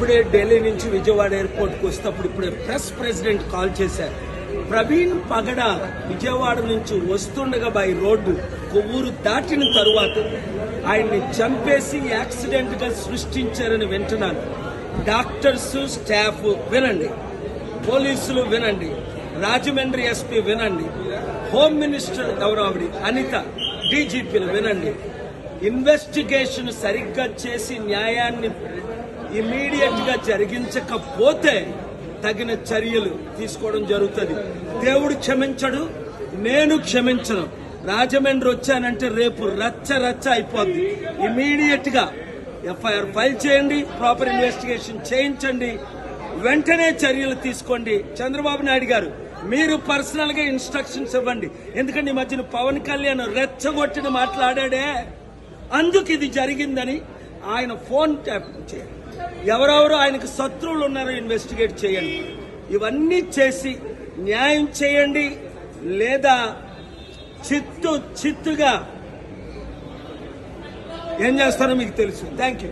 ఇప్పుడే ఢిల్లీ నుంచి విజయవాడ ఎయిర్పోర్ట్కి వస్తేప్పుడు ఇప్పుడే ప్రెసిడెంట్ కాల్ చేశారు. ప్రవీణ్ పగడ విజయవాడ నుంచి వస్తుండగా బై రోడ్డు కొవ్వూరు దాటిన తరువాత ఆయన్ని చంపేసి యాక్సిడెంట్ గా సృష్టించారని వింటున్నాను. డాక్టర్స్, స్టాఫ్ వినండి, పోలీసులు వినండి, రాజమండ్రి ఎస్పీ వినండి, హోమ్ మినిస్టర్ ఎవరావిడి అనిత, డీజీపీలు వినండి. ఇన్వెస్టిగేషన్ సరిగ్గా చేసి న్యాయాన్ని ఇమీడియట్ గా జరిగించకపోతే తగిన చర్యలు తీసుకోవడం జరుగుతుంది. దేవుడు క్షమించడు, నేను క్షమించను. రాజమండ్రి వచ్చానంటే రేపు రచ్చ అయిపోద్ది. ఇమీడియట్ గా ఎఫ్ఐఆర్ ఫైల్ చేయండి, ప్రాపర్ ఇన్వెస్టిగేషన్ చేయించండి, వెంటనే చర్యలు తీసుకోండి. చంద్రబాబు నాయుడు గారు మీరు పర్సనల్ గా ఇన్స్ట్రక్షన్స్ ఇవ్వండి. ఎందుకంటే ఈ మధ్యన పవన్ కళ్యాణ్ రెచ్చగొట్టిన మాట్లాడాడే, అందుకు ఇది జరిగిందని ఆయన ఫోన్ ట్యాపింగ్ చేయండి. ఎవరెవరు ఆయనకు శత్రువులు ఉన్నారో ఇన్వెస్టిగేట్ చేయండి. ఇవన్నీ చేసి న్యాయం చేయండి, లేదా చిత్తుగా ఏం చేస్తారో మీకు తెలుసు. Thank you.